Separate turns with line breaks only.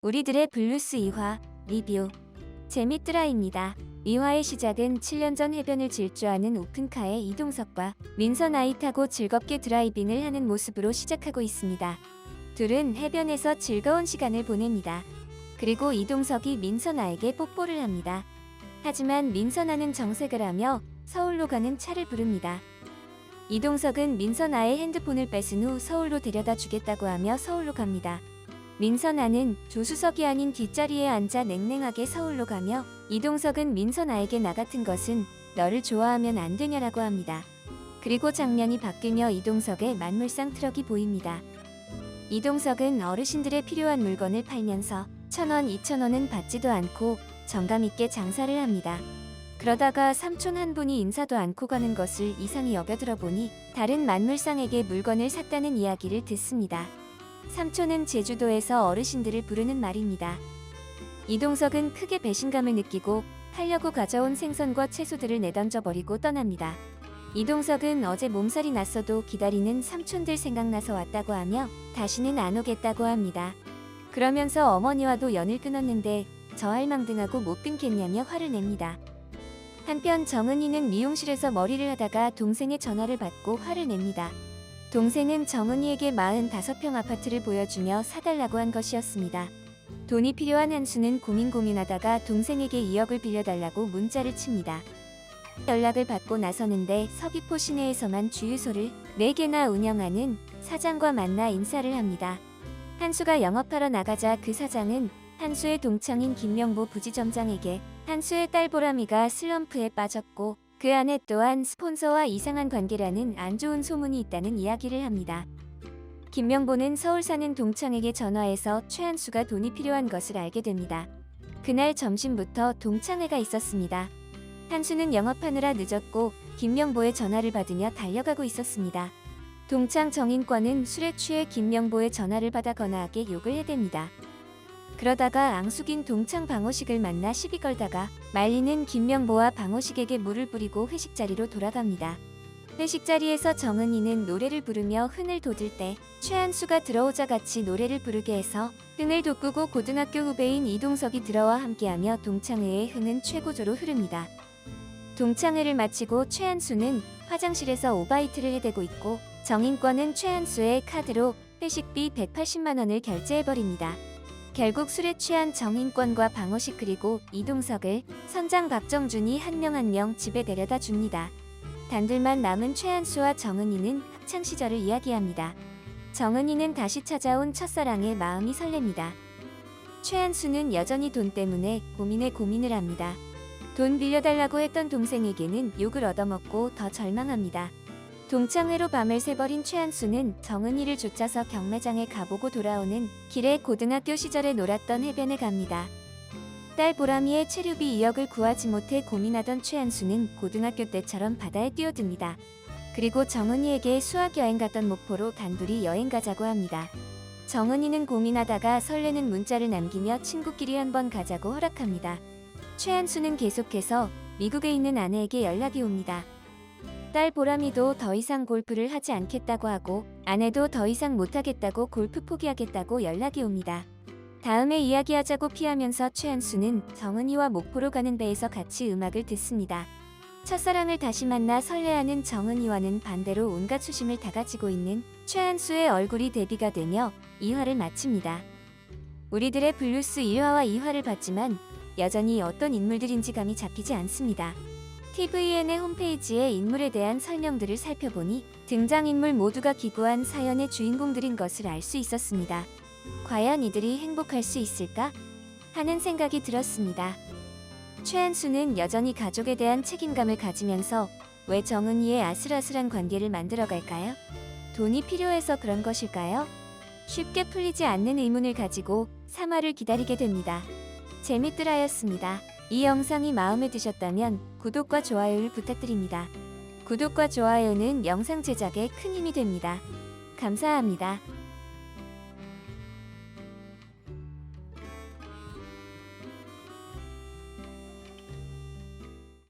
우리들의 블루스 2화 리뷰 재밌드라입니다. 2화의 시작은 7년 전 해변을 질주하는 오픈카의 이동석과 민선아이 타고 즐겁게 드라이빙을 하는 모습으로 시작하고 있습니다. 둘은 해변에서 즐거운 시간을 보냅니다. 그리고 이동석이 민선아에게 뽀뽀를 합니다. 하지만 민선아는 정색을 하며 서울로 가는 차를 부릅니다. 이동석은 민선아의 핸드폰을 뺏은 후 서울로 데려다 주겠다고 하며 서울로 갑니다. 민선아는 조수석이 아닌 뒷자리에 앉아 냉랭하게 서울로 가며 이동석은 민선아에게 나 같은 것은 너를 좋아하면 안 되냐라고 합니다. 그리고 장면이 바뀌며 이동석의 만물상 트럭이 보입니다. 이동석은 어르신들의 필요한 물건을 팔면서 1,000원, 2,000원은 받지도 않고 정감있게 장사를 합니다. 그러다가 삼촌 한 분이 인사도 않고 가는 것을 이상히 여겨들어 보니 다른 만물상에게 물건을 샀다는 이야기를 듣습니다. 삼촌은 제주도에서 어르신들을 부르는 말입니다. 이동석은 크게 배신감을 느끼고 팔려고 가져온 생선과 채소들을 내던져 버리고 떠납니다. 이동석은 어제 몸살이 났어도 기다리는 삼촌들 생각나서 왔다고 하며 다시는 안 오겠다고 합니다. 그러면서 어머니와도 연을 끊었는데 저 할망등하고 못 끊겠냐며 화를 냅니다. 한편 정은이는 미용실에서 머리를 하다가 동생의 전화를 받고 화를 냅니다. 동생은 정은이에게 45평 아파트를 보여주며 사달라고 한 것이었습니다. 돈이 필요한 한수는 고민하다가 동생에게 2억을 빌려달라고 문자를 칩니다. 연락을 받고 나서는데 서귀포 시내에서만 주유소를 4개나 운영하는 사장과 만나 인사를 합니다. 한수가 영업하러 나가자 그 사장은 한수의 동창인 김명보 부지점장에게 한수의 딸 보람이가 슬럼프에 빠졌고 그 안에 또한 스폰서와 이상한 관계라는 안 좋은 소문이 있다는 이야기를 합니다. 김명보는 서울 사는 동창에게 전화해서 최한수가 돈이 필요한 것을 알게 됩니다. 그날 점심부터 동창회가 있었습니다. 한수는 영업하느라 늦었고 김명보의 전화를 받으며 달려가고 있었습니다. 동창 정인권은 술에 취해 김명보의 전화를 받아 거나하게 욕을 해댑니다. 그러다가 앙숙인 동창 방호식을 만나 시비 걸다가 말리는 김명보와 방호식에게 물을 뿌리고 회식 자리로 돌아갑니다. 회식 자리에서 정은이는 노래를 부르며 흥을 돋을 때 최한수가 들어오자 같이 노래를 부르게 해서 흥을 돋구고 고등학교 후배인 이동석이 들어와 함께하며 동창회의 흥은 최고조로 흐릅니다. 동창회를 마치고 최한수는 화장실에서 오바이트를 해대고 있고 정인권은 최한수의 카드로 회식비 180만 원을 결제해버립니다. 결국 술에 취한 정인권과 방호식 그리고 이동석을 선장 박정준이 한 명 한 명 집에 데려다 줍니다. 단둘만 남은 최한수와 정은이는 학창시절을 이야기합니다. 정은이는 다시 찾아온 첫사랑에 마음이 설렙니다. 최한수는 여전히 돈 때문에 고민을 합니다. 돈 빌려달라고 했던 동생에게는 욕을 얻어먹고 더 절망합니다. 동창회로 밤을 새버린 최한수는 정은이를 쫓아서 경매장에 가보고 돌아오는 길에 고등학교 시절에 놀았던 해변에 갑니다. 딸 보람이의 체류비 2억을 구하지 못해 고민하던 최한수는 고등학교 때처럼 바다에 뛰어듭니다. 그리고 정은이에게 수학여행 갔던 목포로 단둘이 여행 가자고 합니다. 정은이는 고민하다가 설레는 문자를 남기며 친구끼리 한번 가자고 허락합니다. 최한수는 계속해서 미국에 있는 아내에게 연락이 옵니다. 딸 보람이도 더 이상 골프를 하지 않겠다고 하고 아내도 더 이상 못하겠다고 골프 포기하겠다고 연락이 옵니다. 다음에 이야기하자고 피하면서 최한수는 정은이와 목포로 가는 배에서 같이 음악을 듣습니다. 첫사랑을 다시 만나 설레하는 정은이와는 반대로 온갖 수심을 다 가지고 있는 최한수의 얼굴이 대비가 되며 2화를 마칩니다. 우리들의 블루스 1화와 2화를 봤지만 여전히 어떤 인물들인지 감이 잡히지 않습니다. tvN의 홈페이지에 인물에 대한 설명들을 살펴보니 등장인물 모두가 기구한 사연의 주인공들인 것을 알 수 있었습니다. 과연 이들이 행복할 수 있을까? 하는 생각이 들었습니다. 최한수는 여전히 가족에 대한 책임감을 가지면서 왜 정은이의 아슬아슬한 관계를 만들어갈까요? 돈이 필요해서 그런 것일까요? 쉽게 풀리지 않는 의문을 가지고 3화를 기다리게 됩니다. 재밌드라였습니다. 이 영상이 마음에 드셨다면 구독과 좋아요를 부탁드립니다. 구독과 좋아요는 영상 제작에 큰 힘이 됩니다. 감사합니다.